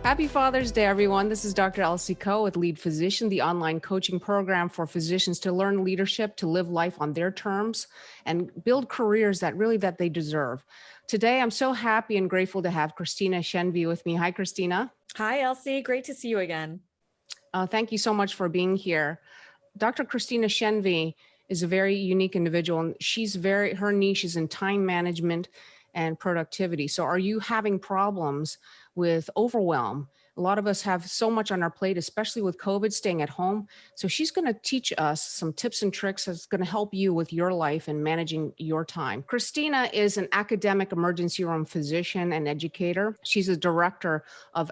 Happy Father's Day, everyone. This is Dr. Elsie Coe with Lead Physician, the online coaching program for physicians to learn leadership, to live life on their terms, and build careers that they deserve. Today, I'm so happy and grateful to have Christina Shenvi with me. Hi, Christina. Hi, Elsie. Great to see you again. Thank you so much for being here. Dr. Christina Shenvi is a very unique individual, and her niche is in time management and productivity. So are you having problems with overwhelm? A lot of us have so much on our plate, especially with COVID, staying at home. So she's going to teach us some tips and tricks that's going to help you with your life and managing your time. Christina is an academic emergency room physician and educator. She's a director of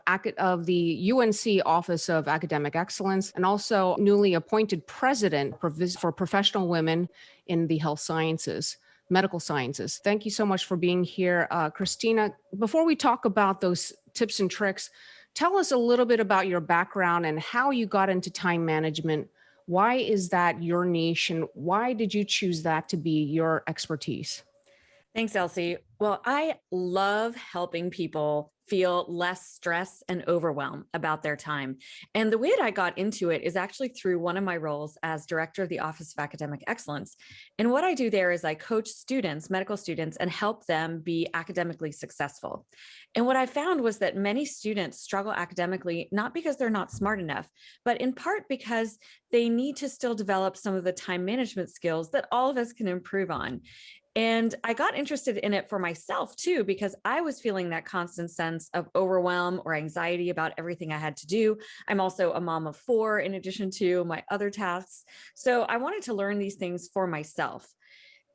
the UNC Office of Academic Excellence, and also newly appointed president for professional women in the health sciences, medical sciences. Thank you so much for being here. Christina, before we talk about those tips and tricks, tell us a little bit about your background and how you got into time management. Why is that your niche, and why did you choose that to be your expertise? Thanks, Elsie. Well, I love helping people feel less stress and overwhelm about their time. And the way that I got into it is actually through one of my roles as director of the Office of Academic Excellence. And what I do there is I coach students, medical students, and help them be academically successful. And what I found was that many students struggle academically, not because they're not smart enough, but in part because they need to still develop some of the time management skills that all of us can improve on. And I got interested in it for myself too, because I was feeling that constant sense of overwhelm or anxiety about everything I had to do. I'm also a mom of 4 in addition to my other tasks. So I wanted to learn these things for myself.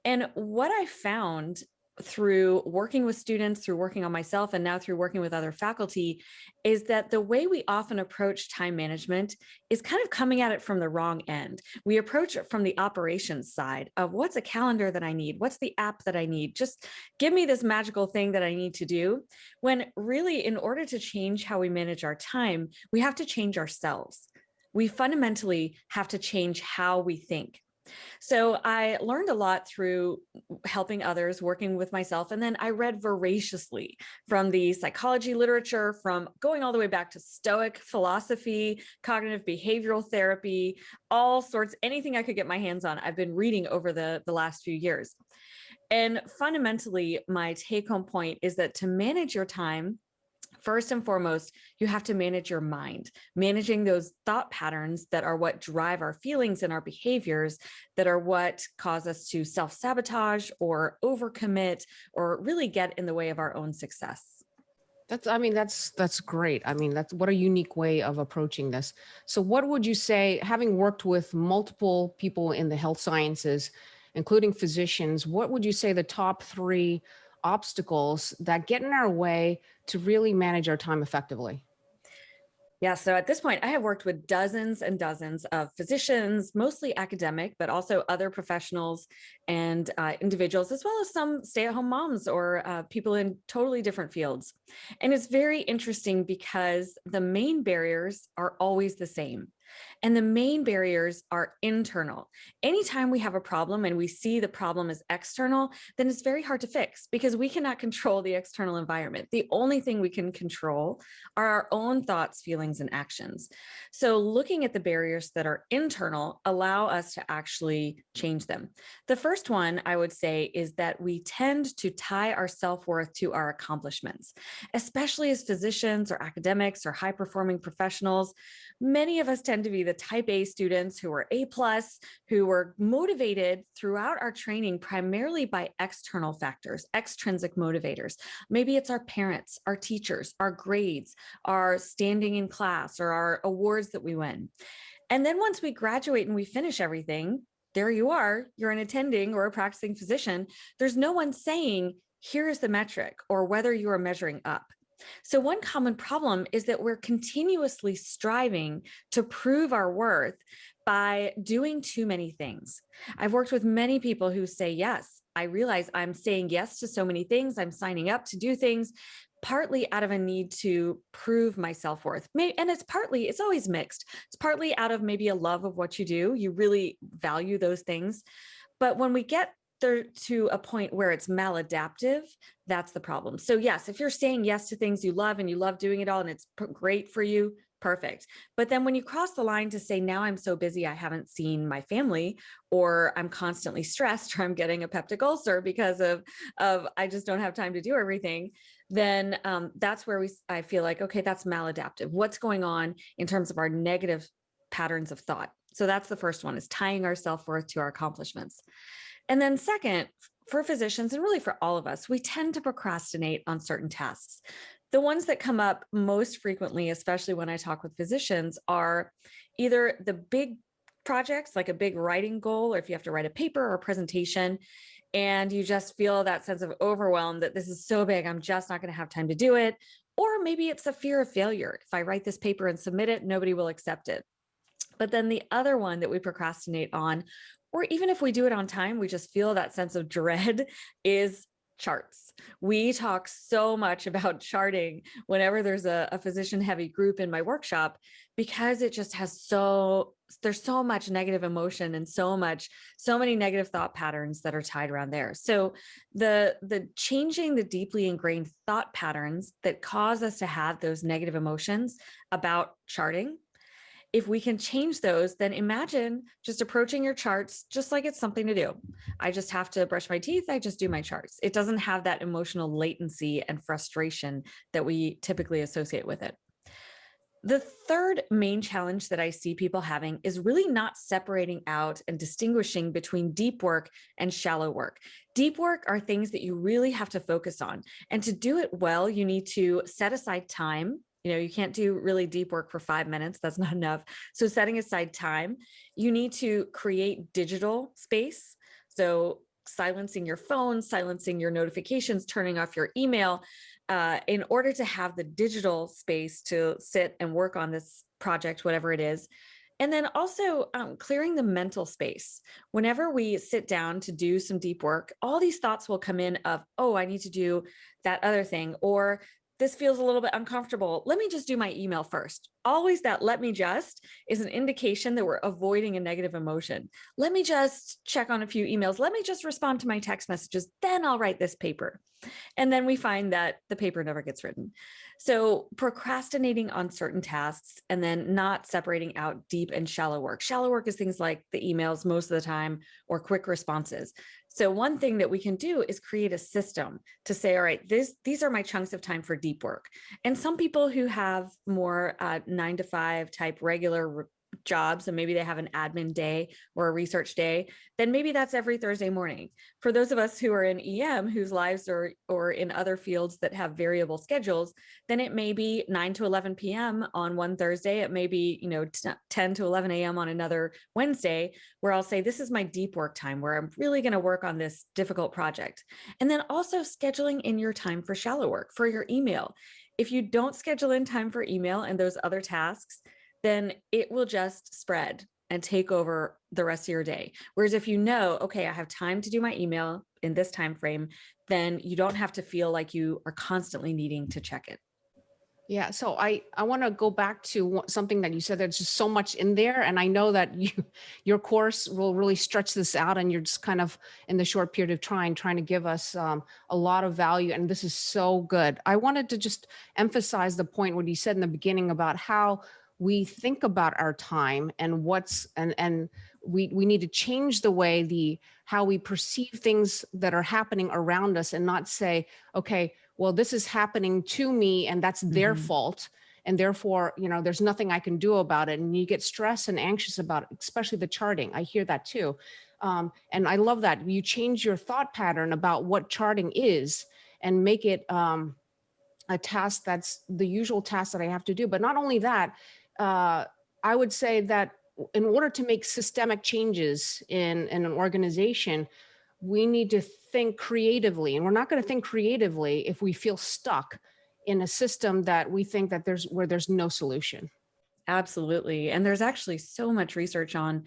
And what I found through working with students, through working on myself, and now through working with other faculty, is that the way we often approach time management is kind of coming at it from the wrong end. We approach it from the operations side of what's a calendar that I need? What's the app that I need? Just give me this magical thing that I need to do. When really, in order to change how we manage our time, we have to change ourselves. We fundamentally have to change how we think. So I learned a lot through helping others, working with myself. And then I read voraciously from the psychology literature, from going all the way back to Stoic philosophy, cognitive behavioral therapy, all sorts, anything I could get my hands on. I've been reading over the last few years. And fundamentally, my take home point is that to manage your time, first and foremost, you have to manage your mind, managing those thought patterns that are what drive our feelings and our behaviors, that are what cause us to self-sabotage or overcommit or really get in the way of our own success. That's great. That's what a unique way of approaching this. So what would you say, having worked with multiple people in the health sciences, including physicians, what would you say the top 3 obstacles that get in our way to really manage our time effectively? Yeah, so at this point, I have worked with dozens and dozens of physicians, mostly academic, but also other professionals and individuals, as well as some stay-at-home moms or people in totally different fields. And it's very interesting because the main barriers are always the same. And the main barriers are internal. Anytime we have a problem and we see the problem as external, then it's very hard to fix because we cannot control the external environment. The only thing we can control are our own thoughts, feelings, and actions. So looking at the barriers that are internal allow us to actually change them. The first one I would say is that we tend to tie our self-worth to our accomplishments, especially as physicians or academics or high-performing professionals. Many of us tend to be the type A students who are A+, who were motivated throughout our training primarily by external factors, extrinsic motivators. Maybe it's our parents, our teachers, our grades, our standing in class, or our awards that we win. And then once we graduate and we finish everything, there you are, you're an attending or a practicing physician. There's no one saying, here's the metric, or whether you are measuring up. So one common problem is that we're continuously striving to prove our worth by doing too many things. I've worked with many people who say, yes, I realize I'm saying yes to so many things. I'm signing up to do things, partly out of a need to prove my self-worth. And it's always mixed. It's partly out of maybe a love of what you do. You really value those things. But when we get to a point where it's maladaptive, that's the problem. So yes, if you're saying yes to things you love and you love doing it all and it's great for you, perfect. But then when you cross the line to say, now I'm so busy, I haven't seen my family, or I'm constantly stressed, or I'm getting a peptic ulcer because of I just don't have time to do everything, then that's where I feel like, okay, that's maladaptive. What's going on in terms of our negative patterns of thought? So that's the first one, is tying our self-worth to our accomplishments. And then second, for physicians, and really for all of us, we tend to procrastinate on certain tasks. The ones that come up most frequently, especially when I talk with physicians, are either the big projects, like a big writing goal, or if you have to write a paper or a presentation, and you just feel that sense of overwhelm that this is so big, I'm just not going to have time to do it. Or maybe it's a fear of failure. If I write this paper and submit it, nobody will accept it. But then the other one that we procrastinate on, or even if we do it on time, we just feel that sense of dread, is charts. We talk so much about charting whenever there's a physician heavy group in my workshop, because it just has there's so much negative emotion and so many negative thought patterns that are tied around there. So the changing the deeply ingrained thought patterns that cause us to have those negative emotions about charting, if we can change those, then imagine just approaching your charts just like it's something to do. I just have to brush my teeth. I just do my charts. It doesn't have that emotional latency and frustration that we typically associate with it. The third main challenge that I see people having is really not separating out and distinguishing between deep work and shallow work. Deep work are things that you really have to focus on. And to do it well, you need to set aside time. You can't do really deep work for 5 minutes. That's not enough. So setting aside time, you need to create digital space. So silencing your phone, silencing your notifications, turning off your email, in order to have the digital space to sit and work on this project, whatever it is. And then also clearing the mental space. Whenever we sit down to do some deep work, all these thoughts will come in of, oh, I need to do that other thing, or this feels a little bit uncomfortable. Let me just do my email first. Always that let me just is an indication that we're avoiding a negative emotion. Let me just check on a few emails. Let me just respond to my text messages. Then I'll write this paper. And then we find that the paper never gets written. So procrastinating on certain tasks and then not separating out deep and shallow work. Shallow work is things like the emails most of the time, or quick responses. So one thing that we can do is create a system to say, all right, these are my chunks of time for deep work. And some people who have more 9 to 5 type regular jobs, and maybe they have an admin day or a research day, then maybe that's every Thursday morning. For those of us who are in EM, whose lives are or in other fields that have variable schedules, then it may be 9 to 11 p.m. on one Thursday. It may be 10 to 11 a.m. on another Wednesday, where I'll say, this is my deep work time, where I'm really going to work on this difficult project. And then also scheduling in your time for shallow work, for your email. If you don't schedule in time for email and those other tasks, then it will just spread and take over the rest of your day. Whereas if okay, I have time to do my email in this time frame, then you don't have to feel like you are constantly needing to check it. Yeah, so I want to go back to something that you said. There's just so much in there, and I know that your course will really stretch this out, and you're just kind of in the short period of trying to give us a lot of value, and this is so good. I wanted to just emphasize the point what you said in the beginning about how we think about our time and we need to change the way how we perceive things that are happening around us, and not say, okay, well, this is happening to me and that's their fault, and therefore, there's nothing I can do about it. And you get stressed and anxious about it, especially the charting. I hear that too. And I love that you change your thought pattern about what charting is and make it a task that's the usual task that I have to do. But not only that, I would say that in order to make systemic changes in an organization, we need to think creatively. And we're not going to think creatively if we feel stuck in a system that we think that there's no solution. Absolutely. And there's actually so much research on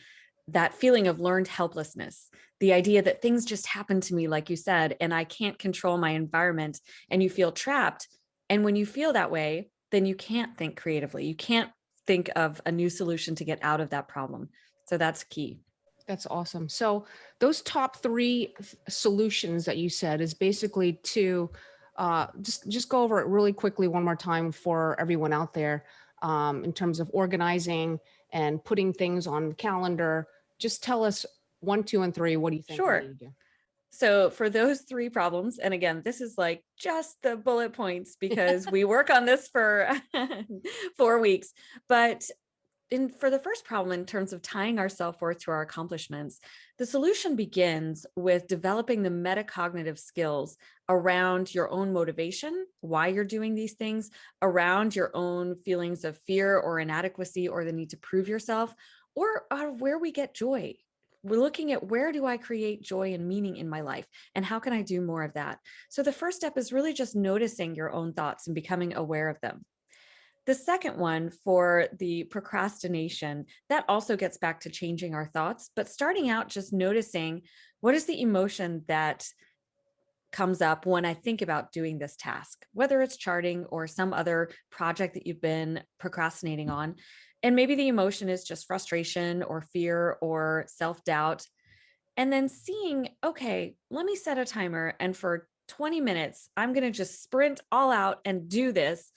that feeling of learned helplessness, the idea that things just happen to me, like you said, and I can't control my environment, and you feel trapped. And when you feel that way, then you can't think creatively. You can't think of a new solution to get out of that problem. So that's key. That's awesome. So those top three solutions that you said is basically to just go over it really quickly one more time for everyone out there, in terms of organizing and putting things on the calendar. Just tell us one, two, and three. What do you think we Sure. need to do? So for those three problems, and again, this is like just the bullet points because we work on this for 4 weeks, but for the first problem, in terms of tying our self-worth to our accomplishments, the solution begins with developing the metacognitive skills around your own motivation, why you're doing these things, around your own feelings of fear or inadequacy or the need to prove yourself, or out of where we get joy. We're looking at, where do I create joy and meaning in my life? And how can I do more of that? So the first step is really just noticing your own thoughts and becoming aware of them. The second one, for the procrastination, that also gets back to changing our thoughts, but starting out just noticing, what is the emotion that comes up when I think about doing this task, whether it's charting or some other project that you've been procrastinating on. And maybe the emotion is just frustration or fear or self-doubt. And then seeing, okay, let me set a timer, and for 20 minutes, I'm going to just sprint all out and do this.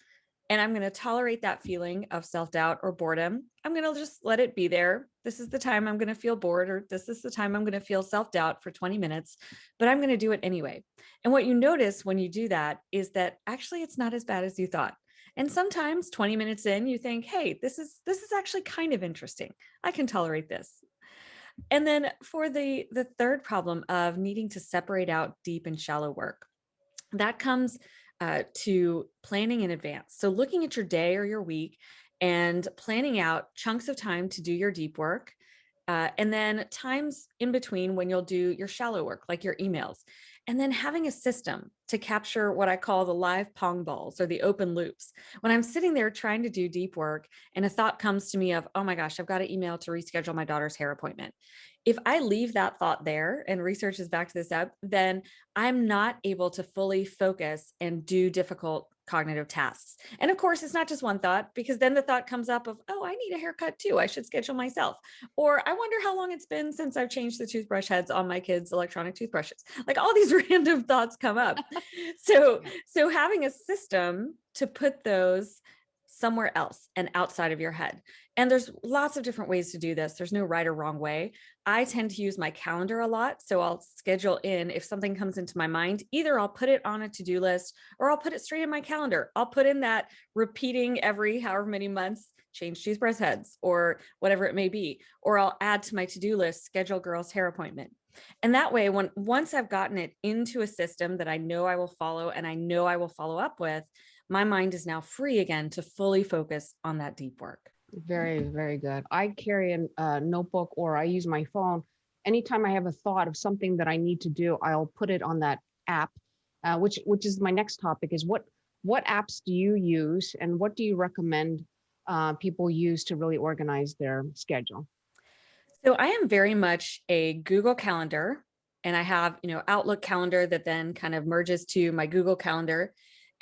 And I'm going to tolerate that feeling of self-doubt or boredom. I'm going to just let it be there. This is the time I'm going to feel bored, or this is the time I'm going to feel self-doubt for 20 minutes, but I'm going to do it anyway. And what you notice when you do that is that actually it's not as bad as you thought. And sometimes 20 minutes in, you think, hey, this is actually kind of interesting. I can tolerate this. And then for the third problem of needing to separate out deep and shallow work, that comes to planning in advance. So looking at your day or your week and planning out chunks of time to do your deep work, and then times in between when you'll do your shallow work, like your emails. And then having a system to capture what I call the live pong balls or the open loops. When I'm sitting there trying to do deep work and a thought comes to me of, oh my gosh, I've got an email to reschedule my daughter's hair appointment. If I leave that thought there, and research is back to this up, then I'm not able to fully focus and do difficult cognitive tasks. And of course, it's not just one thought, because then the thought comes up of, oh, I need a haircut too. I should schedule myself. Or I wonder how long it's been since I've changed the toothbrush heads on my kids' electronic toothbrushes. Like, all these random thoughts come up. So having a system to put those somewhere else and outside of your head. And there's lots of different ways to do this. There's no right or wrong way. I tend to use my calendar a lot. So I'll schedule in, if something comes into my mind, either I'll put it on a to-do list or I'll put it straight in my calendar. I'll put in that repeating every however many months, change toothbrush heads or whatever it may be, or I'll add to my to-do list, schedule girl's hair appointment. And that way, once I've gotten it into a system that I know I will follow and I know I will follow up with, my mind is now free again to fully focus on that deep work. Very, very good. I carry a notebook, or I use my phone. Anytime I have a thought of something that I need to do, I'll put it on that app, which is my next topic, is what apps do you use and what do you recommend people use to really organize their schedule? So I am very much a Google Calendar, and I have, Outlook calendar that then kind of merges to my Google Calendar.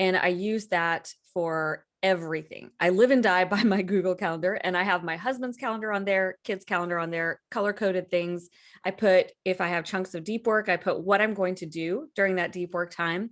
And I use that for everything. I live and die by my Google Calendar, and I have my husband's calendar on there, kids' calendar on there, color coded things. I put, if I have chunks of deep work, I put what I'm going to do during that deep work time.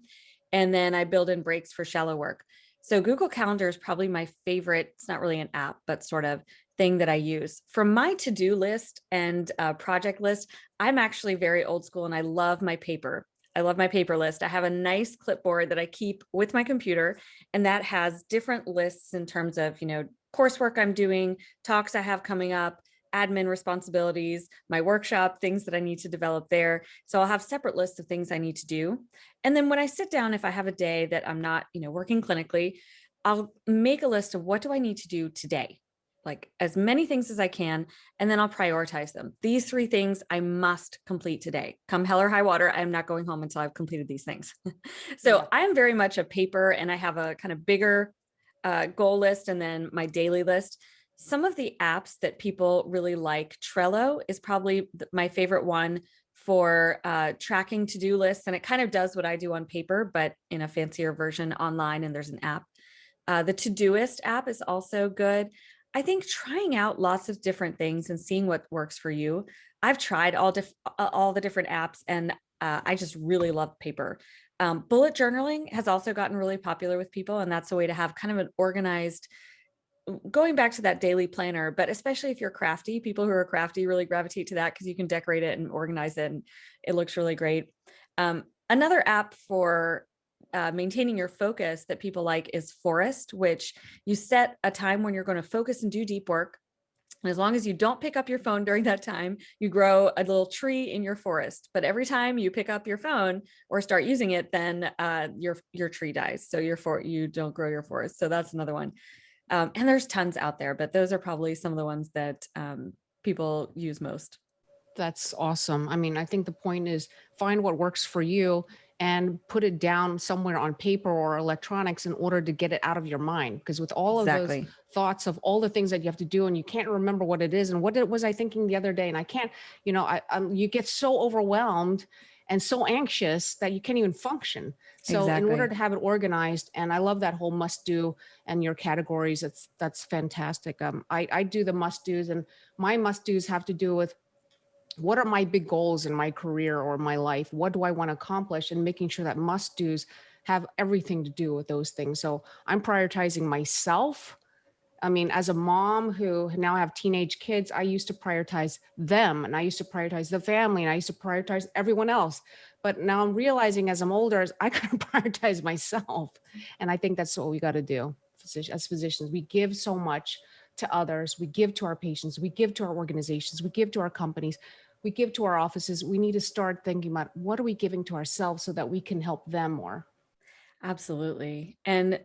And then I build in breaks for shallow work. So Google Calendar is probably my favorite. It's not really an app, but sort of thing that I use. For my to-do list and project list, I'm actually very old school, and I love my paper. I love my paper list. I have a nice clipboard that I keep with my computer, and that has different lists in terms of, coursework I'm doing, talks I have coming up, admin responsibilities, my workshop, things that I need to develop there. So I'll have separate lists of things I need to do. And then when I sit down, if I have a day that I'm not, working clinically, I'll make a list of what do I need to do today, like as many things as I can, and then I'll prioritize them. These 3 things I must complete today. Come hell or high water, I'm not going home until I've completed these things. So yeah. I'm very much a paper, and I have a kind of bigger goal list and then my daily list. Some of the apps that people really like, Trello is probably my favorite one for tracking to-do lists. And it kind of does what I do on paper, but in a fancier version online, and there's an app. The Todoist app is also good. I think trying out lots of different things and seeing what works for you. I've tried all the different apps, and I just really love paper. Bullet journaling has also gotten really popular with people, and that's a way to have kind of an organized, going back to that daily planner. But especially if you're crafty, people who are crafty really gravitate to that because you can decorate it and organize it, and it looks really great. Another app for maintaining your focus that people like is Forest, which you set a time when you're going to focus and do deep work. And as long as you don't pick up your phone during that time, you grow a little tree in your forest. But every time you pick up your phone or start using it, then your tree dies. So you don't grow your forest. So that's another one. And there's tons out there, but those are probably some of the ones that people use most. That's awesome. I mean, I think the point is find what works for you and put it down somewhere on paper or electronics in order to get it out of your mind. Because with all of those Exactly. thoughts of all the things that you have to do and you can't remember what it is and was I thinking the other day, and I can't, you get so overwhelmed and so anxious that you can't even function. So in order Exactly. to have it organized, and I love that whole must do and your categories, that's fantastic. I do the must do's, and my must do's have to do with what are my big goals in my career or my life? What do I want to accomplish? And making sure that must do's have everything to do with those things. So I'm prioritizing myself. I mean, as a mom who now have teenage kids, I used to prioritize them, and I used to prioritize the family, and I used to prioritize everyone else. But now I'm realizing as I'm older, I got to prioritize myself. And I think that's what we got to do. As physicians, we give so much to others. We give to our patients. We give to our organizations. We give to our companies. We give to our offices. We need to start thinking about what are we giving to ourselves so that we can help them more. Absolutely. And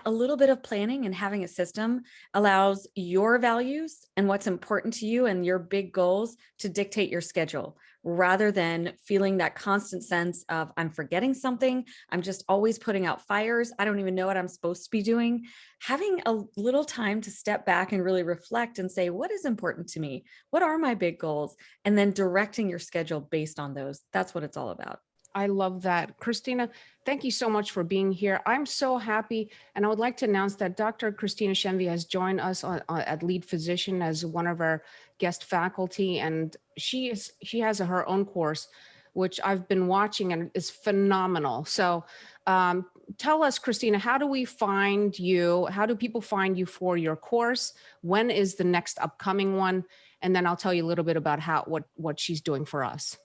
a little bit of planning and having a system allows your values and what's important to you and your big goals to dictate your schedule rather than feeling that constant sense of I'm forgetting something. I'm just always putting out fires. I don't even know what I'm supposed to be doing. Having a little time to step back and really reflect and say, what is important to me? What are my big goals? And then directing your schedule based on those. That's what it's all about. I love that. Christina, thank you so much for being here. I'm so happy. And I would like to announce that Dr. Christina Shenvi has joined us at Lead Physician as one of our guest faculty. And she has her own course, which I've been watching and is phenomenal. So tell us, Christina, how do we find you? How do people find you for your course? When is the next upcoming one? And then I'll tell you a little bit about what she's doing for us.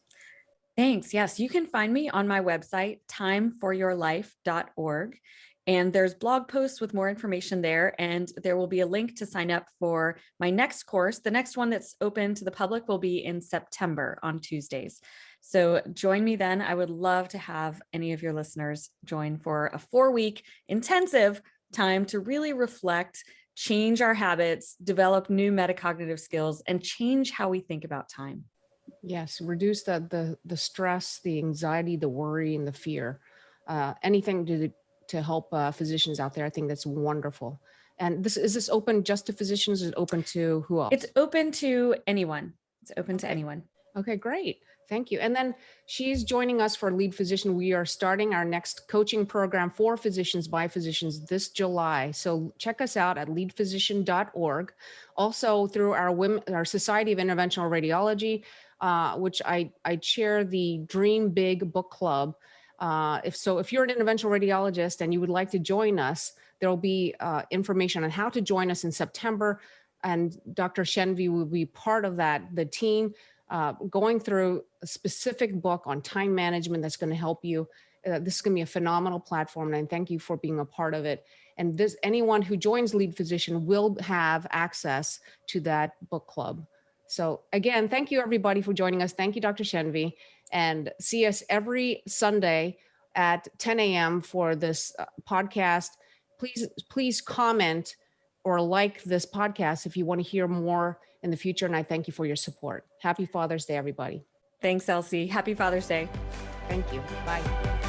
Thanks. Yes, you can find me on my website, timeforyourlife.org. And there's blog posts with more information there. And there will be a link to sign up for my next course. The next one that's open to the public will be in September on Tuesdays. So join me then. I would love to have any of your listeners join for a 4-week intensive time to really reflect, change our habits, develop new metacognitive skills, and change how we think about time. Yes, reduce the stress, the anxiety, the worry, and the fear. Anything to help physicians out there. I think that's wonderful. And is this open just to physicians? Is it open to who else? It's open to anyone. It's open to anyone. Okay, great. Thank you. And then she's joining us for Lead Physician. We are starting our next coaching program for physicians by physicians this July. So check us out at leadphysician.org. Also through our Society of Interventional Radiology, which I chair the Dream Big Book Club. If you're an interventional radiologist and you would like to join us, there will be information on how to join us in September. And Dr. Shenvi will be part of the team, going through a specific book on time management that's going to help you. This is going to be a phenomenal platform, and thank you for being a part of it. And anyone who joins Lead Physician will have access to that book club. So again, thank you everybody for joining us. Thank you, Dr. Shenvi, and see us every Sunday at 10 a.m. for this podcast. Please comment or like this podcast if you want to hear more in the future. And I thank you for your support. Happy Father's Day, everybody. Thanks, Elsie. Happy Father's Day. Thank you. Bye.